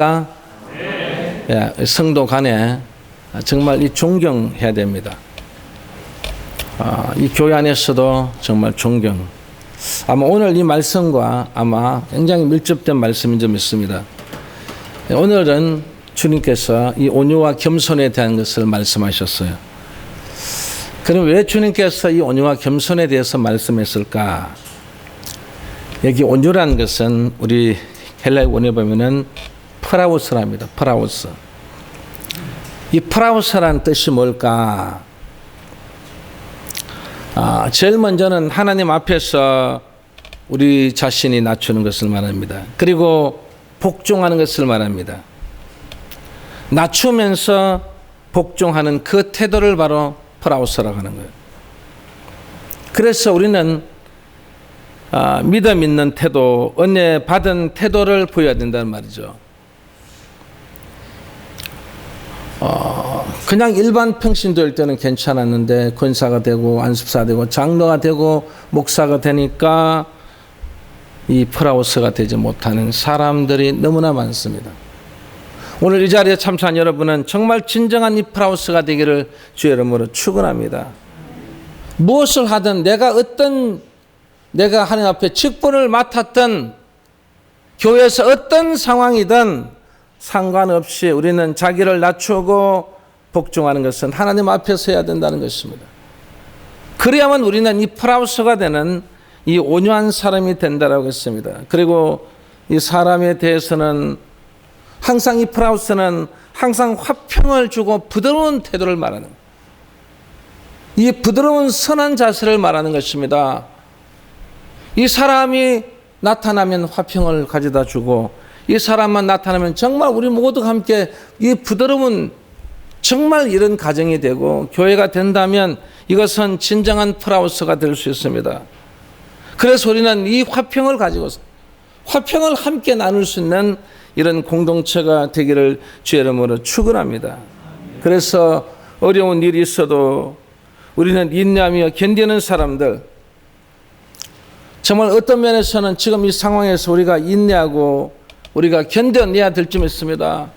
예, 성도 간에 정말 이 존경해야 됩니다. 이 교회 안에서도 정말 존경. 아마 오늘 이 말씀과 아마 굉장히 밀접된 말씀인 점 있습니다. 오늘은 주님께서 이 온유와 겸손에 대한 것을 말씀하셨어요. 그럼 왜 주님께서 이 온유와 겸손에 대해서 말씀했을까? 여기 온유라는 것은 우리 헬라어 원에 보면은 프라우스랍니다. 프라우스. 이 프라우스라는 뜻이 뭘까? 제일 먼저는 하나님 앞에서 우리 자신이 낮추는 것을 말합니다. 그리고 복종하는 것을 말합니다. 낮추면서 복종하는 그 태도를 바로 프라우스라고 하는 거예요. 그래서 우리는 믿음 있는 태도, 은혜 받은 태도를 보여야 된다는 말이죠. 그냥 일반 평신도일 때는 괜찮았는데 권사가 되고 안습사가 되고 장로가 되고 목사가 되니까 이 프라우스가 되지 못하는 사람들이 너무나 많습니다. 오늘 이 자리에 참석한 여러분은 정말 진정한 이 프라우스가 되기를 주의 이름으로 축원합니다. 무엇을 하든 내가 하나님 앞에 직분을 맡았던 교회에서 어떤 상황이든 상관없이 우리는 자기를 낮추고 복종하는 것은 하나님 앞에서 해야 된다는 것입니다. 그래야만 우리는 이 프라우스가 되는 이 온유한 사람이 된다라고 했습니다. 그리고 이 사람에 대해서는 항상 이 프라우스는 항상 화평을 주고 부드러운 태도를 말하는 이 부드러운 선한 자세를 말하는 것입니다. 이 사람이 나타나면 화평을 가져다 주고 이 사람만 나타나면 정말 우리 모두가 함께 이 부드러운 정말 이런 가정이 되고 교회가 된다면 이것은 진정한 프라우스가 될 수 있습니다. 그래서 우리는 이 화평을 가지고서 화평을 함께 나눌 수 있는 이런 공동체가 되기를 주의 이름으로 축원합니다. 그래서 어려운 일이 있어도 우리는 인내하며 견디는 사람들, 정말 어떤 면에서는 지금 이 상황에서 우리가 인내하고 우리가 견뎌내야 될 점 있습니다.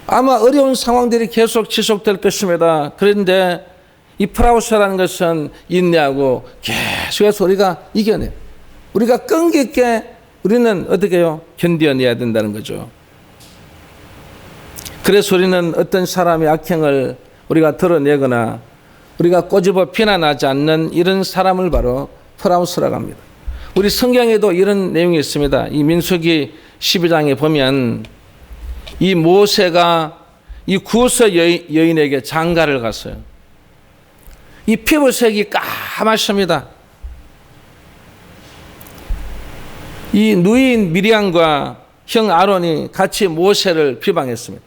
아마 어려운 상황들이 계속 지속될 것입니다. 그런데 이 프라우스라는 것은 인내하고 계속해서 우리가 이겨내. 우리가 끈기 있게 우리는 어떻게 해요? 견뎌내야 된다는 거죠. 그래서 우리는 어떤 사람의 악행을 우리가 드러내거나 우리가 꼬집어 비난하지 않는 이런 사람을 바로 프라우스라고 합니다. 우리 성경에도 이런 내용이 있습니다. 이 민수기 12장에 보면 이 모세가 이 구스 여인에게 장가를 갔어요. 이 피부색이 까맣습니다. 이 누이인 미리암과 형 아론이 같이 모세를 비방했습니다.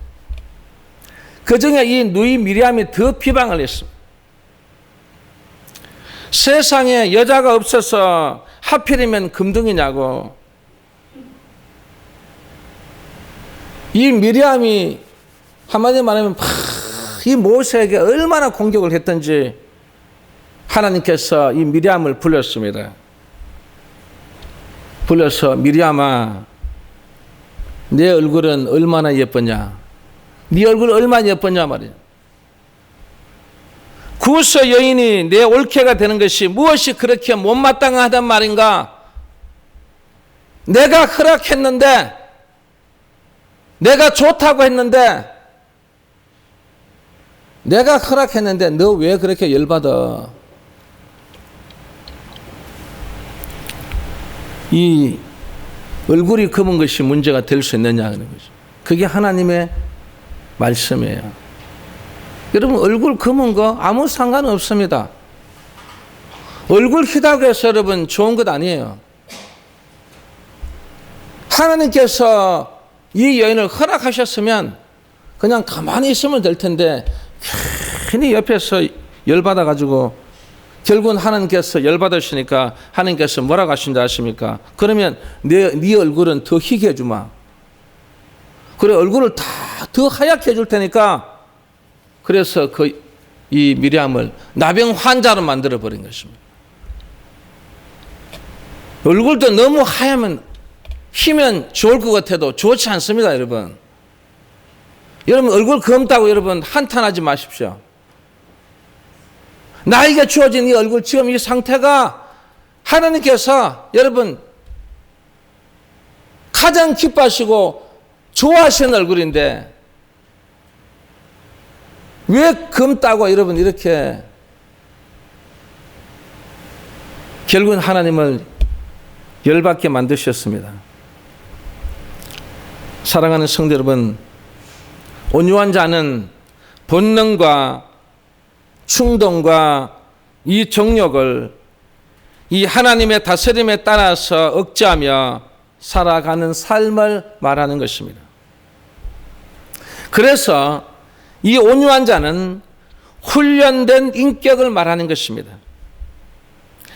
그중에 이 누이 미리암이 더 비방을 했습니다. 세상에 여자가 없어서 하필이면 금둥이냐고. 이 미리암이 한마디로 말하면 이 모세에게 얼마나 공격을 했던지 하나님께서 이 미리암을 불렀습니다. 불러서 미리암아, 내 얼굴은 얼마나 예쁘냐? 네 얼굴 얼마나 예쁘냐 말이야. 구스 여인이 내 올케가 되는 것이 무엇이 그렇게 못마땅하단 말인가? 내가 허락했는데, 내가 좋다고 했는데, 내가 허락했는데 너 왜 그렇게 열받아? 이 얼굴이 검은 것이 문제가 될 수 있느냐 하는 거죠. 그게 하나님의 말씀이에요. 여러분, 얼굴 검은 거 아무 상관없습니다. 얼굴 희다고 해서 여러분 좋은 것 아니에요. 하나님께서 이 여인을 허락하셨으면 그냥 가만히 있으면 될 텐데 괜히 옆에서 열받아가지고 결국은 하나님께서 열받으시니까 하나님께서 뭐라고 하신다 하십니까? 그러면 네 얼굴은 더 희게 해주마. 그래 얼굴을 다 더 하얗게 해줄 테니까 그래서 이 미리암을 나병 환자로 만들어 버린 것입니다. 얼굴도 너무 하얗면 희면 좋을 것 같아도 좋지 않습니다, 여러분. 여러분 얼굴 검다고 여러분 한탄하지 마십시오. 나에게 주어진 이 얼굴, 지금 이 상태가 하나님께서 여러분 가장 기뻐하시고 좋아하시는 얼굴인데 왜 검다고 여러분 이렇게 결국은 하나님을 열받게 만드셨습니다. 사랑하는 성도 여러분, 온유한 자는 본능과 충동과 이 정욕을 이 하나님의 다스림에 따라서 억제하며 살아가는 삶을 말하는 것입니다. 그래서 이 온유한 자는 훈련된 인격을 말하는 것입니다.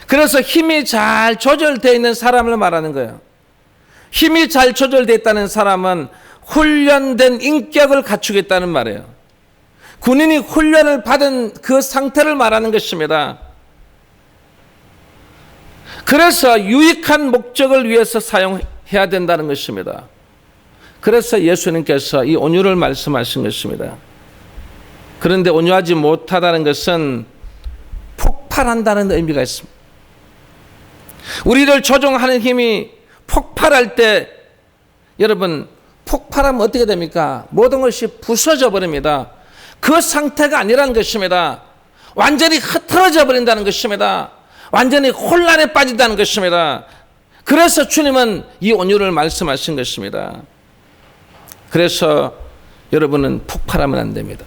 그래서 힘이 잘 조절되어 있는 사람을 말하는 거예요. 힘이 잘 조절되어 있다는 사람은 훈련된 인격을 갖추고 있다는 말이에요. 군인이 훈련을 받은 그 상태를 말하는 것입니다. 그래서 유익한 목적을 위해서 사용해야 된다는 것입니다. 그래서 예수님께서 이 온유를 말씀하신 것입니다. 그런데 온유하지 못하다는 것은 폭발한다는 의미가 있습니다. 우리를 조종하는 힘이 폭발할 때 여러분 폭발하면 어떻게 됩니까? 모든 것이 부서져 버립니다. 그 상태가 아니라는 것입니다. 완전히 흐트러져 버린다는 것입니다. 완전히 혼란에 빠진다는 것입니다. 그래서 주님은 이 온유를 말씀하신 것입니다. 그래서 여러분은 폭발하면 안 됩니다.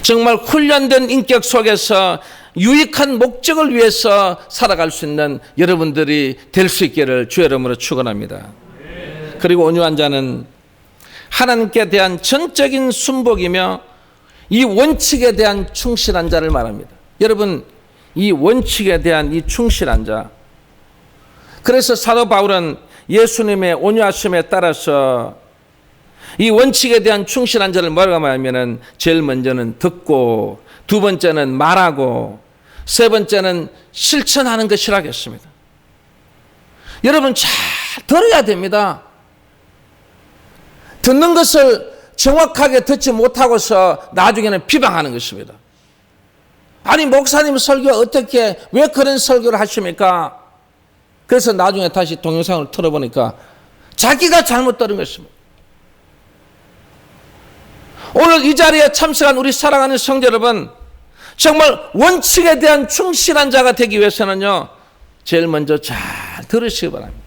정말 훈련된 인격 속에서 유익한 목적을 위해서 살아갈 수 있는 여러분들이 될 수 있기를 주의 이름으로 축원합니다. 그리고 온유한 자는 하나님께 대한 전적인 순복이며 이 원칙에 대한 충실한 자를 말합니다. 여러분, 이 원칙에 대한 이 충실한 자. 그래서 사도 바울은 예수님의 온유하심에 따라서 이 원칙에 대한 충실한 자를 뭐라고 말하면은 제일 먼저는 듣고, 두 번째는 말하고, 세 번째는 실천하는 것이라고 했습니다. 여러분 잘 들어야 됩니다. 듣는 것을 정확하게 듣지 못하고서 나중에는 비방하는 것입니다. 아니 목사님 설교 어떻게 왜 그런 설교를 하십니까? 그래서 나중에 다시 동영상을 틀어보니까 자기가 잘못 들은 것입니다. 오늘 이 자리에 참석한 우리 사랑하는 성도 여러분, 정말 원칙에 대한 충실한 자가 되기 위해서는요, 제일 먼저 잘 들으시기 바랍니다.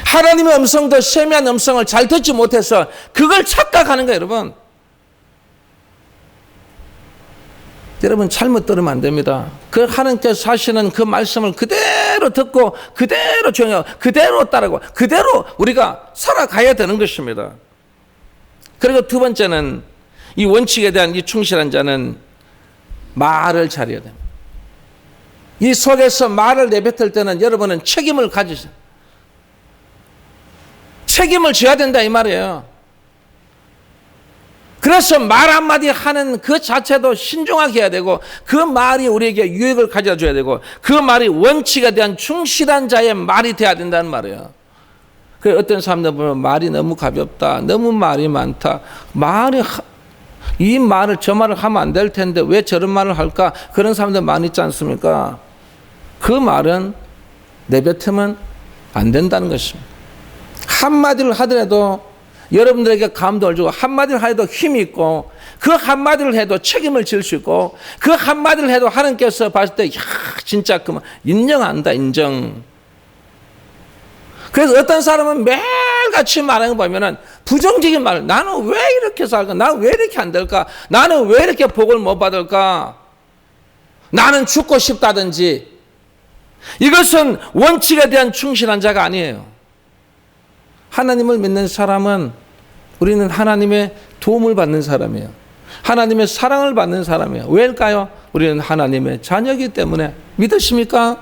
하나님의 음성도 세미한 음성을 잘 듣지 못해서 그걸 착각하는 거예요, 여러분. 여러분 잘못 들으면 안 됩니다. 그 하나님께서 하시는 그 말씀을 그대로 듣고 그대로 정하고 그대로 따르고 그대로 우리가 살아가야 되는 것입니다. 그리고 두 번째는 이 원칙에 대한 이 충실한 자는 말을 잘해야 됩니다. 이 속에서 말을 내뱉을 때는 여러분은 책임을 가지세요. 책임을 져야 된다 이 말이에요. 그래서 말 한마디 하는 그 자체도 신중하게 해야 되고 그 말이 우리에게 유익을 가져다 줘야 되고 그 말이 원칙에 대한 충실한 자의 말이 돼야 된다는 말이에요. 그 어떤 사람들 보면 말이 너무 가볍다, 너무 말이 많다, 이 말을 저 말을 하면 안 될 텐데 왜 저런 말을 할까? 그런 사람들 많이 있지 않습니까? 그 말은 내뱉으면 안 된다는 것입니다. 한마디를 하더라도 여러분들에게 감동을 주고 한마디를 해도 힘이 있고 그 한마디를 해도 책임을 질 수 있고 그 한마디를 해도 하나님께서 봤을 때 진짜 그만 인정한다, 인정. 그래서 어떤 사람은 매일같이 말하는 거 보면은 부정적인 말, 나는 왜 이렇게 살까? 나는 왜 이렇게 안 될까? 나는 왜 이렇게 복을 못 받을까? 나는 죽고 싶다든지. 이것은 원칙에 대한 충실한 자가 아니에요. 하나님을 믿는 사람은 우리는 하나님의 도움을 받는 사람이에요. 하나님의 사랑을 받는 사람이에요. 왜일까요? 우리는 하나님의 자녀이기 때문에. 믿으십니까?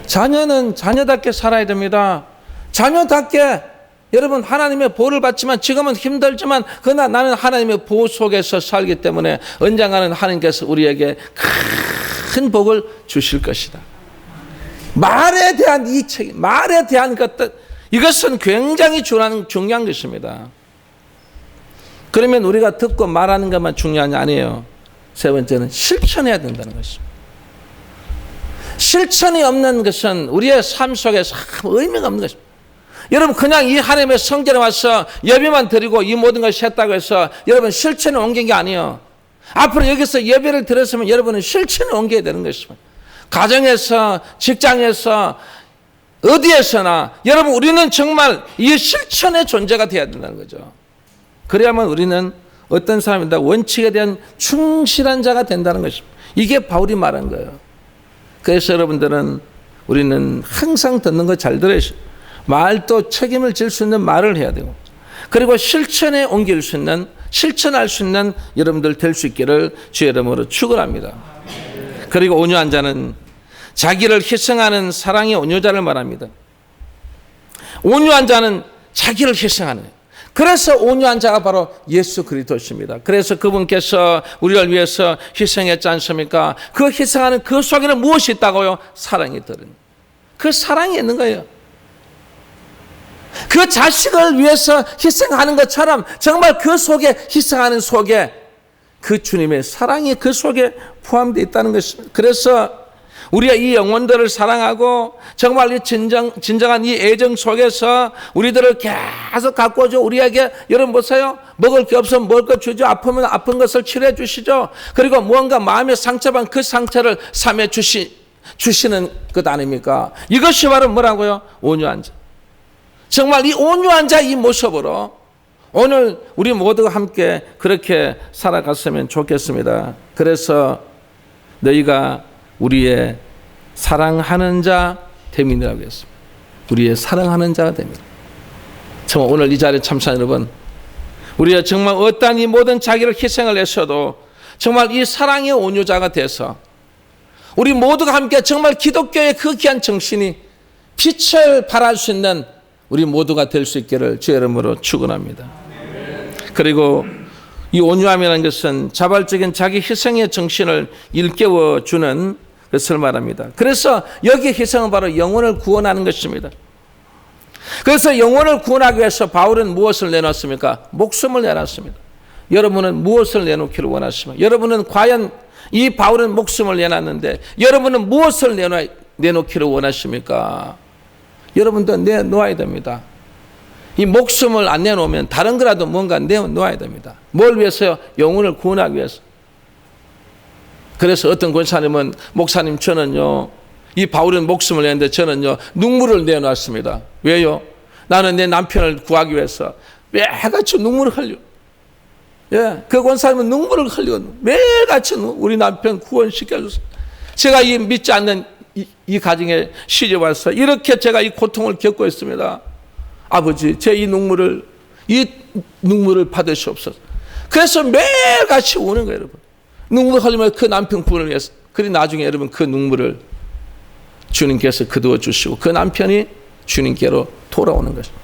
자녀는 자녀답게 살아야 됩니다. 자녀답게 여러분 하나님의 보호를 받지만 지금은 힘들지만 그러나 나는 하나님의 보호 속에서 살기 때문에 언젠가는 하나님께서 우리에게 큰 복을 주실 것이다. 말에 대한 이 책임, 말에 대한 것들, 이것은 굉장히 중요한 것입니다. 그러면 우리가 듣고 말하는 것만 중요한 게 아니에요. 세 번째는 실천해야 된다는 것입니다. 실천이 없는 것은 우리의 삶 속에서 의미가 없는 것입니다. 여러분 그냥 이 하나님의 성전에 와서 예배만 드리고 이 모든 것이 했다고 해서 여러분 실천에 옮긴 게 아니에요. 앞으로 여기서 예배를 드렸으면 여러분은 실천에 옮겨야 되는 것입니다. 가정에서, 직장에서, 어디에서나 여러분 우리는 정말 이 실천의 존재가 되어야 된다는 거죠. 그래야만 우리는 어떤 사람이다 원칙에 대한 충실한 자가 된다는 것입니다. 이게 바울이 말한 거예요. 그래서 여러분들은 우리는 항상 듣는 거 잘 들어야 말도 책임을 질 수 있는 말을 해야 되고 그리고 실천에 옮길 수 있는 실천할 수 있는 여러분들 될 수 있기를 주의 이름으로 축원합니다. 그리고 온유한 자는 자기를 희생하는 사랑의 온유자를 말합니다. 온유한 자는 자기를 희생하는 그래서 온유한 자가 바로 예수 그리스도십니다. 그래서 그분께서 우리를 위해서 희생했지 않습니까? 그 희생하는 그 속에는 무엇이 있다고요? 사랑이 들은 그 사랑이 있는 거예요. 그 자식을 위해서 희생하는 것처럼 정말 그 속에 희생하는 속에 그 주님의 사랑이 그 속에 포함되어 있다는 것입니다. 그래서 우리가 이 영혼들을 사랑하고 정말 이 진정한 이 애정 속에서 우리들을 계속 가꾸어줘 우리에게 여러분 보세요. 먹을 게 없으면 먹을 것 주죠. 아프면 아픈 것을 치료해 주시죠. 그리고 무언가 마음에 상처받은 그 상처를 삼해 주시는 것 아닙니까? 이것이 바로 뭐라고요? 온유한 자. 정말 이 온유한 자 이 모습으로 오늘 우리 모두가 함께 그렇게 살아갔으면 좋겠습니다. 그래서 너희가 우리의 사랑하는 자 됨이라고 했습니다. 우리의 사랑하는 자가 됩니다. 정말 오늘 이 자리에 참석한 여러분, 우리가 정말 어떠한 이 모든 자기를 희생을 했어도 정말 이 사랑의 온유자가 돼서 우리 모두가 함께 정말 기독교의 그 귀한 정신이 빛을 발할 수 있는 우리 모두가 될 수 있기를 주의 이름으로 축원합니다. 그리고 이 온유함이라는 것은 자발적인 자기 희생의 정신을 일깨워주는 것을 말합니다. 그래서 여기 희생은 바로 영혼을 구원하는 것입니다. 그래서 영혼을 구원하기 위해서 바울은 무엇을 내놨습니까? 목숨을 내놨습니다. 여러분은 무엇을 내놓기를 원하십니까? 여러분은 과연 이 바울은 목숨을 내놨는데 여러분은 무엇을 내놓기를 원하십니까? 여러분도 내놓아야 됩니다. 이 목숨을 안 내놓으면 다른 거라도 뭔가 내놓아야 됩니다. 뭘 위해서요? 영혼을 구원하기 위해서. 그래서 어떤 권사님은 목사님 저는요 이 바울은 목숨을 내는데 저는요 눈물을 내놨습니다. 왜요? 나는 내 남편을 구하기 위해서 매일같이 눈물을 흘려. 예, 그 권사님은 눈물을 흘려 매일같이 우리 남편 구원시켜줬어요. 제가 이 믿지 않는 이 가정에 시집 와서 이렇게 제가 이 고통을 겪고 있습니다. 아버지, 제 이 눈물을 받으시옵소서. 그래서 매일같이 우는 거예요, 여러분. 눈물 흘리면 그 남편 구원을 위해서. 그리고 나중에 여러분 그 눈물을 주님께서 거두어 주시고 그 남편이 주님께로 돌아오는 것입니다.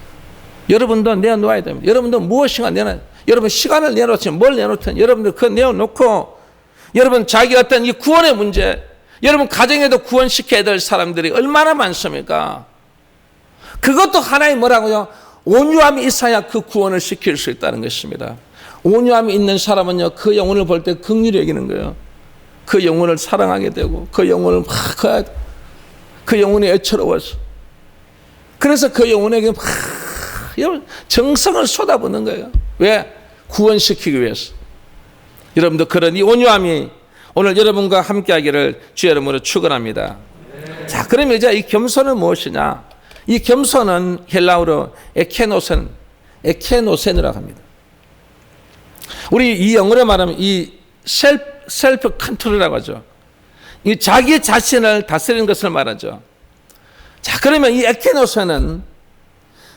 여러분도 내놓아야 됩니다. 여러분도 무엇인가 내놔야 됩니다. 여러분 시간을 내놓든 뭘 내놓든 여러분들 그거 내어놓고 여러분 자기 어떤 이 구원의 문제 여러분 가정에도 구원시켜야 될 사람들이 얼마나 많습니까? 그것도 하나의 뭐라고요? 온유함이 있어야 그 구원을 시킬 수 있다는 것입니다. 온유함이 있는 사람은요 그 영혼을 볼 때 긍휼히 여기는 거예요. 그 영혼을 사랑하게 되고 그 영혼을 막 그 영혼이 애처로워서 그래서 그 영혼에게 막 정성을 쏟아붓는 거예요. 왜? 구원시키기 위해서. 여러분도 그런 이 온유함이 오늘 여러분과 함께하기를 주의 이름으로 축원합니다. 자, 그러면 이제 이 겸손은 무엇이냐? 이 겸손은 헬라어로 에케노센이라고 합니다. 우리 이 영어로 말하면 이 셀프 컨트롤이라고 하죠. 이 자기 자신을 다스리는 것을 말하죠. 자, 그러면 이 에케노센은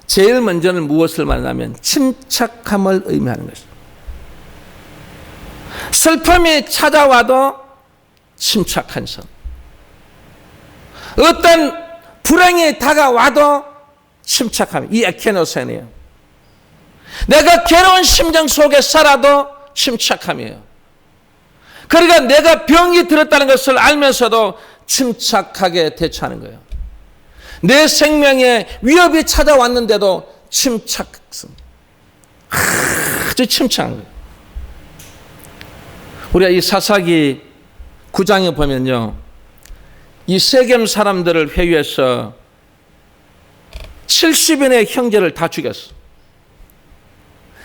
제일 먼저는 무엇을 말하냐면 침착함을 의미하는 것입니다. 슬픔이 찾아와도 침착한 성. 어떤 불행이 다가와도 침착함. 이 에케노센이에요. 내가 괴로운 심정 속에 살아도 침착함이에요. 그러니까 내가 병이 들었다는 것을 알면서도 침착하게 대처하는 거예요. 내 생명에 위협이 찾아왔는데도 침착했습니다. 아주 침착한 거예요. 우리가 이 사사기 9장에 보면요, 이 세겜 사람들을 회유해서 70인의 형제를 다 죽였어.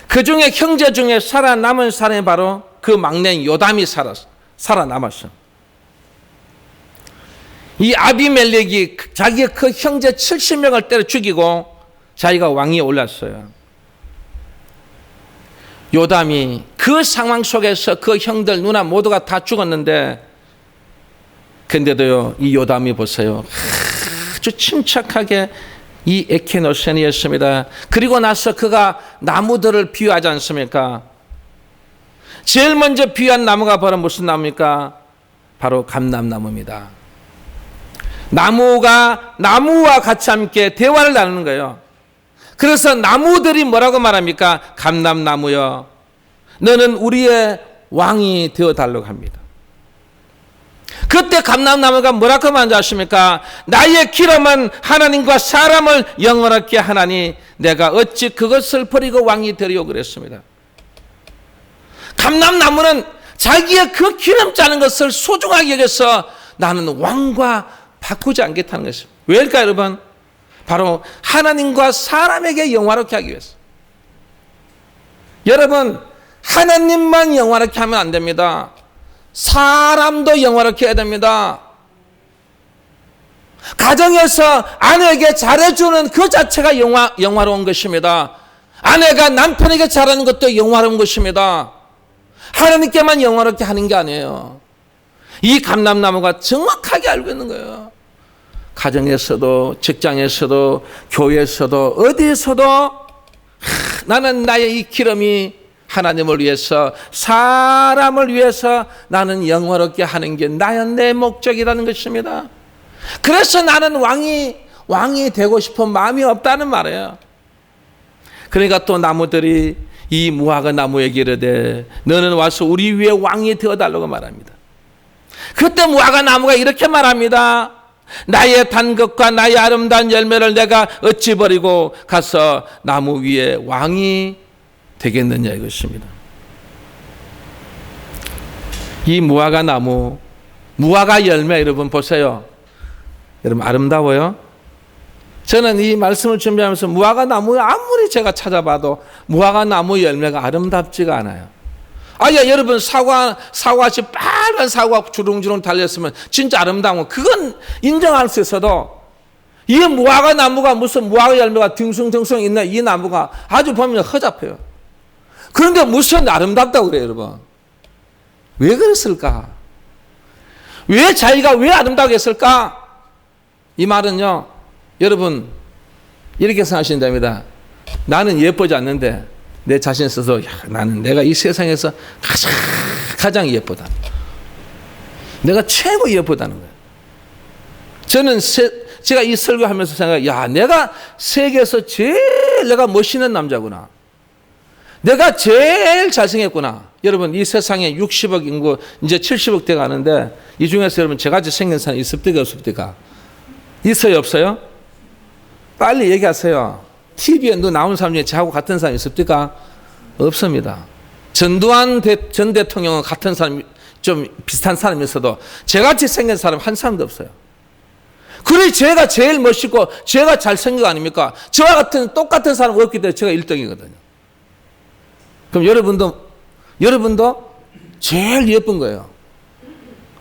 그 중에 형제 중에 살아남은 사람이 바로 그 막내인 요담이 살아남았어. 이 아비멜렉이 자기의 그 형제 70명을 때려 죽이고 자기가 왕위에 올랐어요. 요담이 그 상황 속에서 그 형들 누나 모두가 다 죽었는데, 근데도요, 이 요담이 보세요, 아주 침착하게 이 에케노센이었습니다. 그리고 나서 그가 나무들을 비유하지 않습니까? 제일 먼저 비유한 나무가 바로 무슨 나무입니까? 바로 감람나무입니다. 나무와 같이 함께 대화를 나누는 거예요. 그래서 나무들이 뭐라고 말합니까? 감람나무여, 너는 우리의 왕이 되어달라고 합니다. 그때 감람나무가 뭐라고 말하는지 아십니까? 나의 기름은 하나님과 사람을 영원하게 하나니 내가 어찌 그것을 버리고 왕이 되리요 그랬습니다. 감람나무는 자기의 그 기름 짜는 것을 소중하게 여겨서 나는 왕과 바꾸지 않겠다는 것입니다. 왜일까요, 여러분? 바로 하나님과 사람에게 영화롭게 하기 위해서. 여러분, 하나님만 영화롭게 하면 안 됩니다. 사람도 영화롭게 해야 됩니다. 가정에서 아내에게 잘해주는 그 자체가 영화로운 것입니다. 아내가 남편에게 잘하는 것도 영화로운 것입니다. 하나님께만 영화롭게 하는 게 아니에요. 이 감람나무가 정확하게 알고 있는 거예요. 가정에서도, 직장에서도, 교회에서도, 어디에서도 나는 나의 이 기름이 하나님을 위해서, 사람을 위해서 나는 영화롭게 하는 게 내 목적이라는 것입니다. 그래서 나는 왕이 되고 싶은 마음이 없다는 말이에요. 그러니까 또 나무들이 이 무화과 나무에게 이르되 너는 와서 우리 위에 왕이 되어달라고 말합니다. 그때 무화과 나무가 이렇게 말합니다. 나의 단 것과 나의 아름다운 열매를 내가 어찌 버리고 가서 나무 위에 왕이 되겠느냐 이것입니다. 이 무화과 나무, 무화과 열매 여러분 보세요. 여러분 아름다워요? 저는 이 말씀을 준비하면서 무화과 나무 아무리 제가 찾아봐도 무화과 나무 열매가 아름답지가 않아요. 여러분 사과같이 빨간 사과 주렁주렁 달렸으면 진짜 아름다운 거, 그건 인정할 수 있어도 이 무화과 나무가 무슨 무화과 열매가 둥숭둥숭 있는 이 나무가 아주 보면 허접해요. 그런데 무슨 아름답다고 그래요, 여러분? 왜 그랬을까? 왜 자기가 왜 아름다게 했을까? 이 말은요, 여러분 이렇게 생각하시면 됩니다. 나는 예쁘지 않는데 내 자신 있어서 나는 내가 이 세상에서 가장 예쁘다. 내가 최고 예쁘다는 거예요. 저는 제가 이 설교하면서 생각해요. 내가 세계에서 제일 내가 멋있는 남자구나. 내가 제일 잘생겼구나. 여러분 이 세상에 60억 인구 이제 70억 대 가는데 이 중에서 여러분 저같이 생긴 사람 있습니까 없습니까? 있어요 없어요? 빨리 얘기하세요. TV에 나오는 사람 중에 저하고 같은 사람 있습니까? 없습니다. 전두환 전 대통령은 같은 사람, 좀 비슷한 사람이 있어도 저같이 생긴 사람 한 사람도 없어요. 그래 제가 제일 멋있고 제가 잘생긴 거 아닙니까? 저와 같은 똑같은 사람 없기 때문에 제가 1등이거든요. 그럼 여러분도 제일 예쁜 거예요.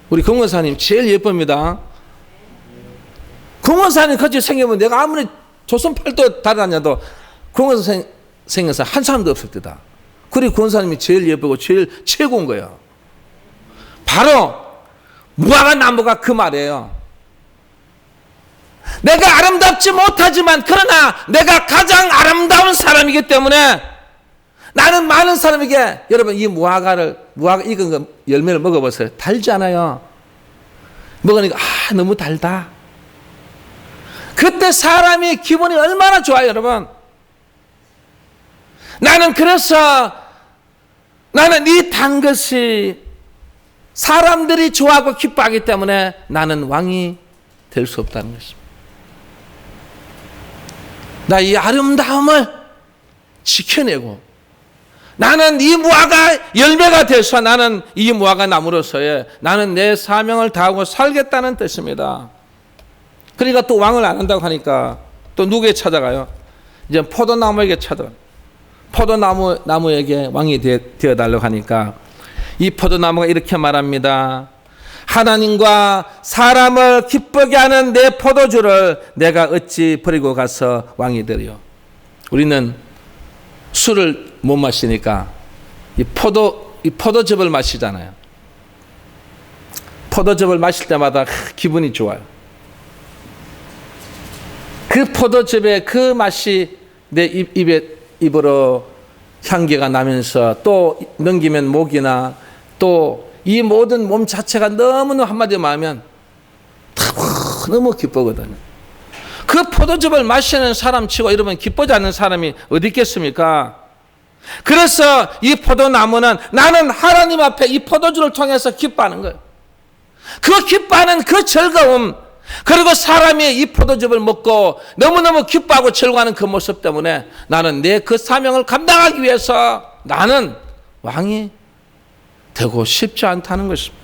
우리 공원사님 제일 예쁩니다. 공원사님 같이 생기면 내가 아무리 조선 팔도 달아다녀도 공원사 생겨서 한 사람도 없을 때다. 그리고 공원사님이 제일 예쁘고 제일 최고인 거예요. 바로 무화과 나무가 그 말이에요. 내가 아름답지 못하지만 그러나 내가 가장 아름다운 사람이기 때문에 나는 많은 사람에게, 여러분 이 무화과 익은 거 열매를 먹어보세요. 달지 않아요? 먹으니까 너무 달다. 그때 사람이 기분이 얼마나 좋아요, 여러분. 나는 그래서 나는 이 단 것이 사람들이 좋아하고 기뻐하기 때문에 나는 왕이 될 수 없다는 것입니다. 나 이 아름다움을 지켜내고 나는 이 무화과 열매가 돼서 나는 이 무화과 나무로서의 나는 내 사명을 다하고 살겠다는 뜻입니다. 그러니까 또 왕을 안 한다고 하니까 또 누구에게 찾아가요? 이제 포도나무에게 찾아가요. 포도나무에게 왕이 되어달라고 하니까 이 포도나무가 이렇게 말합니다. 하나님과 사람을 기쁘게 하는 내 포도주를 내가 어찌 버리고 가서 왕이 되리요. 우리는 술을 못 마시니까 이 포도즙을 마시잖아요. 포도즙을 마실 때마다 기분이 좋아요. 그 포도즙의 그 맛이 내 입으로 향기가 나면서 또 넘기면 목이나 또 이 모든 몸 자체가 너무너무 한마디로 말하면 너무 기쁘거든요. 그 포도즙을 마시는 사람 치고 여러분 기쁘지 않는 사람이 어디 있겠습니까? 그래서 이 포도나무는 나는 하나님 앞에 이 포도주를 통해서 기뻐하는 거예요. 그 기뻐하는 그 즐거움, 그리고 사람이 이 포도즙을 먹고 너무너무 기뻐하고 즐거워하는 그 모습 때문에 나는 내 그 사명을 감당하기 위해서 나는 왕이 되고 싶지 않다는 것입니다.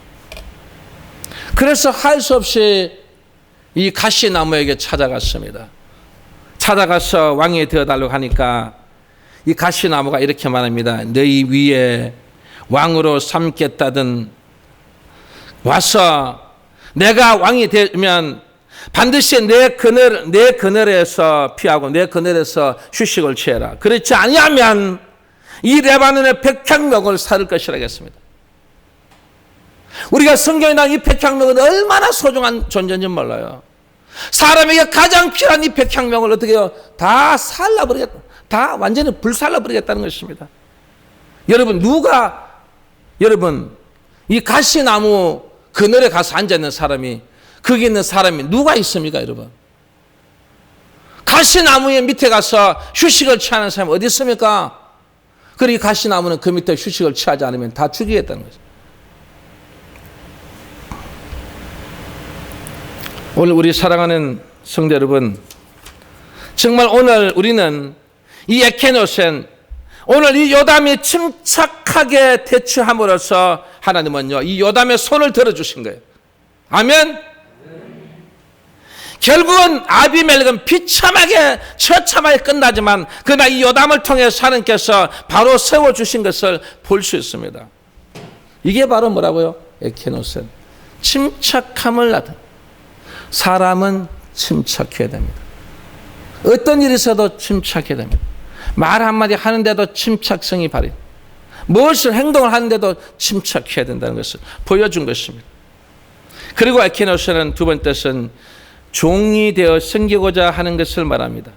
그래서 할 수 없이 이 가시나무에게 찾아갔습니다. 찾아가서 왕이 되어달라고 하니까 이 가시나무가 이렇게 말합니다. 너희 위에 왕으로 삼겠다든 와서 내가 왕이 되면 반드시 내 그늘에서 피하고 내 그늘에서 휴식을 취해라. 그렇지 아니하면 이 레바논의 백향목을 살을 것이라 했습니다. 우리가 성경에 나온 이 백향목은 얼마나 소중한 존재인지 몰라요. 사람에게 가장 필요한 이 백향목을 어떻게 해요? 다 살라버리겠다. 다 완전히 불살라버리겠다는 것입니다. 여러분 이 가시나무 그늘에 가서 앉아있는 사람이 거기 있는 사람이 누가 있습니까 여러분? 가시나무의 밑에 가서 휴식을 취하는 사람이 어디 있습니까? 그리고 이 가시나무는 그 밑에 휴식을 취하지 않으면 다 죽이겠다는 거죠. 오늘 우리 사랑하는 성도 여러분, 정말 오늘 우리는 이 에케노센, 오늘 이 요담이 침착하게 대처함으로써 하나님은요 이 요담의 손을 들어주신 거예요. 아멘. 결국은 아비멜렉은 비참하게 처참하게 끝나지만 그러나 이 요담을 통해서 하나님께서 바로 세워주신 것을 볼 수 있습니다. 이게 바로 뭐라고요? 에케노센, 침착함을 나타냅니다. 사람은 침착해야 됩니다. 어떤 일이 있어도 침착해야 됩니다. 말 한마디 하는데도 침착성이 발휘, 무엇을 행동을 하는데도 침착해야 된다는 것을 보여준 것입니다. 그리고 에케노스는 두 번째 뜻은 종이 되어 섬기고자 하는 것을 말합니다.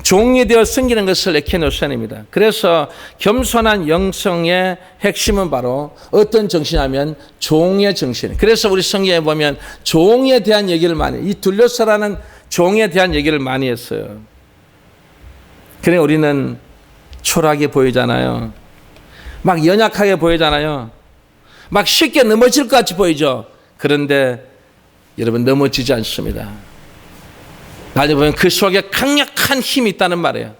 종이 되어 섬기는 것을 에케노스입니다. 그래서 겸손한 영성의 핵심은 바로 어떤 정신이냐면 종의 정신. 그래서 우리 성경에 보면 종에 대한 얘기를 많이, 이 둘러서라는 종에 대한 얘기를 많이 했어요. 그래 우리는 초라하게 보이잖아요. 막 연약하게 보이잖아요. 막 쉽게 넘어질 것 같이 보이죠. 그런데 여러분 넘어지지 않습니다. 나중에 보면 그 속에 강력한 힘이 있다는 말이에요.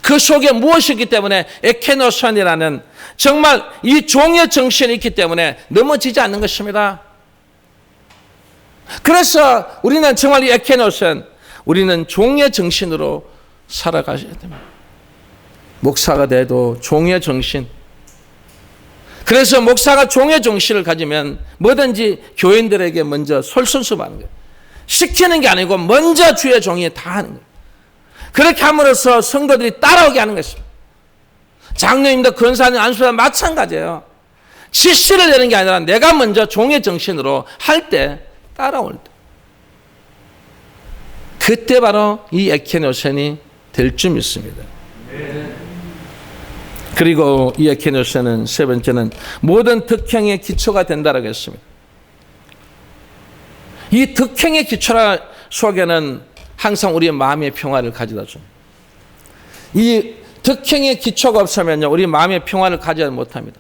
그 속에 무엇이 있기 때문에 에케노선이라는 정말 이 종의 정신이 있기 때문에 넘어지지 않는 것입니다. 그래서 우리는 정말 이 에케노선, 우리는 종의 정신으로 살아가셔야 됩니다. 목사가 돼도 종의 정신. 그래서 목사가 종의 정신을 가지면 뭐든지 교인들에게 먼저 솔선수범하는 거예요. 시키는 게 아니고 먼저 주의 종이 다 하는 거예요. 그렇게 함으로써 성도들이 따라오게 하는 것입니다. 장로님도 권사님, 안수사 마찬가지예요. 지시를 내는 게 아니라 내가 먼저 종의 정신으로 할 때 따라올 때, 그때 바로 이 에케노센이 될 줄 믿습니다. 그리고 이 에케노센은 세 번째는 모든 덕행의 기초가 된다라고 했습니다. 이 덕행의 기초 속에는 항상 우리의 마음의 평화를 가져다 줍니다. 이 덕행의 기초가 없으면요 우리 마음의 평화를 가져야 못합니다.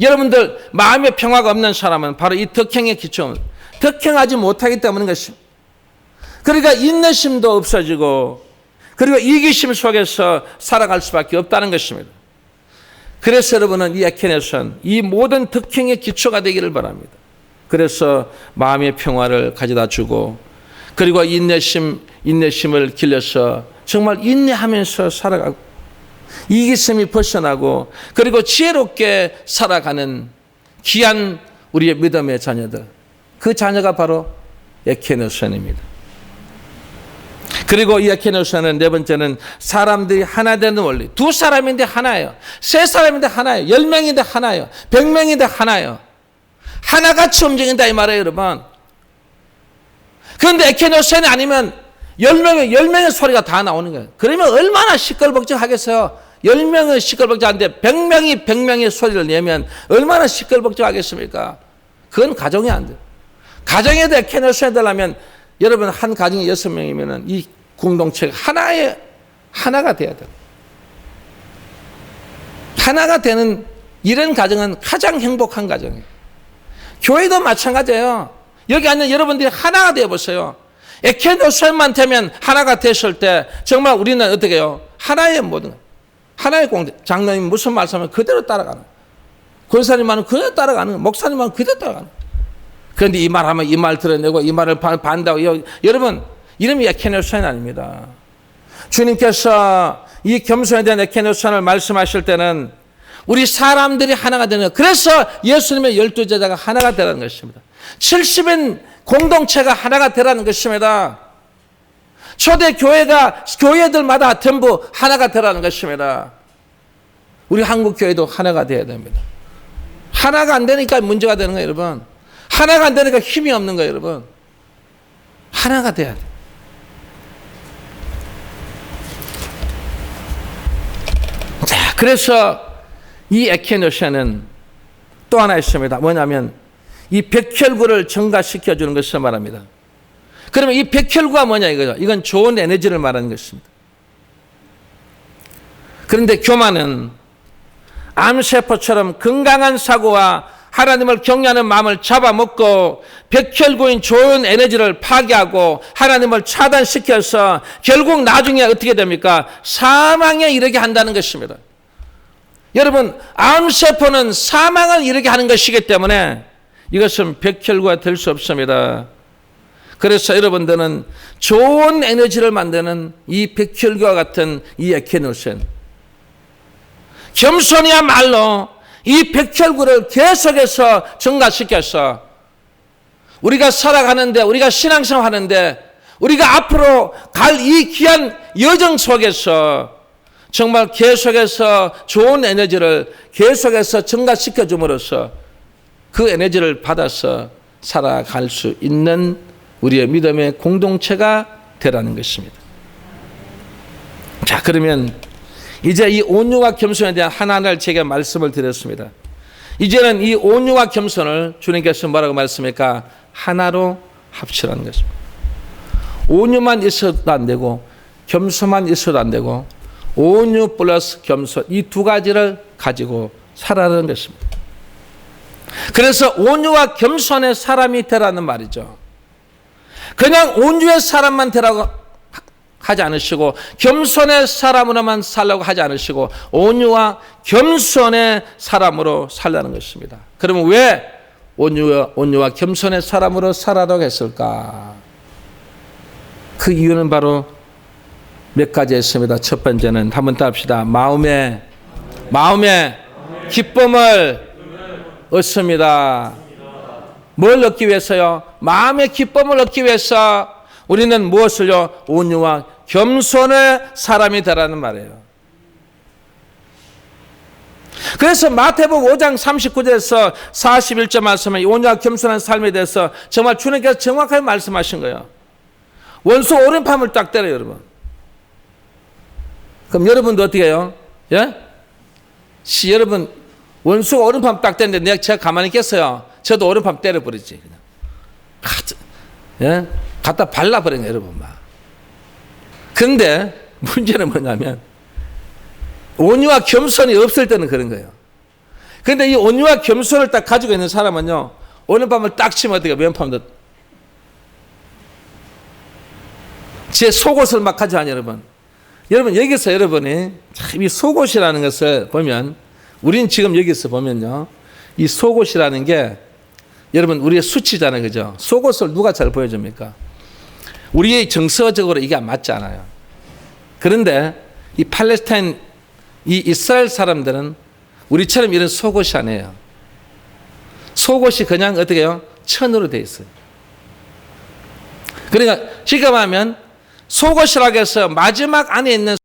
여러분들 마음의 평화가 없는 사람은 바로 이 덕행의 기초입니다. 덕행하지 못하기 때문인 것입니다. 그러니까 인내심도 없어지고 그리고 이기심 속에서 살아갈 수밖에 없다는 것입니다. 그래서 여러분은 이 에케네손, 이 모든 덕행의 기초가 되기를 바랍니다. 그래서 마음의 평화를 가져다 주고, 그리고 인내심을 길러서 정말 인내하면서 살아가고, 이기심이 벗어나고, 그리고 지혜롭게 살아가는 귀한 우리의 믿음의 자녀들, 그 자녀가 바로 에케네손입니다. 그리고 이 에케네손은 네 번째는 사람들이 하나 되는 원리. 두 사람인데 하나예요. 세 사람인데 하나예요. 10명인데 하나예요. 100명인데 하나예요. 하나같이 움직인다 이 말이에요, 여러분. 그런데 에케네손이 아니면 10명의 소리가 다 나오는 거예요. 그러면 얼마나 시끌벅적하겠어요. 10명은 시끌벅적한데 100명의 소리를 내면 얼마나 시끌벅적하겠습니까? 그건 가정이 안 돼요. 가정에도 에케네손이 되려면 여러분 한 가정에 6명이면 이 공동체가 하나가 돼야 돼요. 하나가 되는 이런 가정은 가장 행복한 가정이에요. 교회도 마찬가지예요. 여기 앉는 여러분들이 하나가 되어보세요. 에케네손만 되면 하나가 됐을 때 정말 우리는 어떻게 해요? 하나의 모든 것. 하나의 공동. 장로님 무슨 말씀하면 그대로 따라가는 거예요. 권사님 말은 그대로 따라가는 거예요. 목사님 말은 그대로 따라가는 거예요. 그런데 이 말하면 이 말 들어내고 이 말을 반다고. 여러분 이름이 에케네손이 아닙니다. 주님께서 이 겸손에 대한 에케네손을 말씀하실 때는 우리 사람들이 하나가 되는 거예요. 그래서 예수님의 12제자가 하나가 되라는 것입니다. 70인 공동체가 하나가 되라는 것입니다. 초대 교회들마다 전부 하나가 되라는 것입니다. 우리 한국 교회도 하나가 되어야 됩니다. 하나가 안 되니까 문제가 되는 거예요, 여러분. 하나가 안 되니까 힘이 없는 거예요, 여러분. 하나가 돼야 돼요. 자, 그래서 이 에케네손은 또 하나 있습니다. 뭐냐면 이 백혈구를 증가시켜주는 것을 말합니다. 그러면 이 백혈구가 뭐냐 이거죠. 이건 좋은 에너지를 말하는 것입니다. 그런데 교만은 암세포처럼 건강한 사고와 하나님을 경외하는 마음을 잡아먹고 백혈구인 좋은 에너지를 파괴하고 하나님을 차단시켜서 결국 나중에 어떻게 됩니까? 사망에 이르게 한다는 것입니다. 여러분, 암세포는 사망을 이르게 하는 것이기 때문에 이것은 백혈구가 될 수 없습니다. 그래서 여러분들은 좋은 에너지를 만드는 이 백혈구와 같은 이 에케네손, 겸손이야말로 이 백혈구를 계속해서 증가시켜서 우리가 살아가는데, 우리가 신앙생활 하는데, 우리가 앞으로 갈 이 귀한 여정 속에서 정말 계속해서 좋은 에너지를 계속해서 증가시켜 줌으로써 그 에너지를 받아서 살아갈 수 있는 우리의 믿음의 공동체가 되라는 것입니다. 자, 그러면 이제 이 온유와 겸손에 대한 하나하나를 제가 말씀을 드렸습니다. 이제는 이 온유와 겸손을 주님께서 뭐라고 말씀합니까? 하나로 합치라는 것입니다. 온유만 있어도 안 되고 겸손만 있어도 안 되고 온유 플러스 겸손, 이 두 가지를 가지고 살아라는 것입니다. 그래서 온유와 겸손의 사람이 되라는 말이죠. 그냥 온유의 사람만 되라고 하지 않으시고 겸손의 사람으로만 살라고 하지 않으시고 온유와 겸손의 사람으로 살라는 것입니다. 그러면 왜 온유와 겸손의 사람으로 살아라고 했을까? 그 이유는 바로 몇 가지 있습니다. 첫 번째는 한번 따릅시다. 마음의 기쁨을 얻습니다. 뭘 얻기 위해서요? 마음의 기쁨을 얻기 위해서 우리는 무엇을요? 온유와 겸손의 사람이 되라는 말이에요. 그래서 마태복음 5장 39절에서 41절 말씀에 온유와 겸손한 삶에 대해서 정말 주님께서 정확하게 말씀하신 거예요. 원수 오른팔을 딱 때려요, 여러분. 그럼 여러분도 어떻게 해요? 예? 여러분 원수가 오른팔 딱 때리는데 제가 가만히 있겠어요? 저도 오른팔 때려버리지. 예? 갖다 발라버리는 거예요, 여러분. 막. 근데 문제는 뭐냐면 온유와 겸손이 없을 때는 그런 거예요. 근데 이 온유와 겸손을 딱 가지고 있는 사람은요, 오른팔을 딱 치면 어떻게 왼팔도 제 속옷을 막 가져가요, 여러분. 여러분 여기서 여러분이 참 이 속옷이라는 것을 보면 우리는 지금 여기서 보면요. 이 속옷이라는 게 여러분 우리의 수치잖아요. 그죠? 속옷을 누가 잘 보여줍니까? 우리의 정서적으로 이게 안 맞지 않아요. 그런데 이 팔레스타인 이 이스라엘 사람들은 우리처럼 이런 속옷이 아니에요. 속옷이 그냥 어떻게 해요? 천으로 돼 있어요. 그러니까 지금 하면 속옷이라고 해서 마지막 안에 있는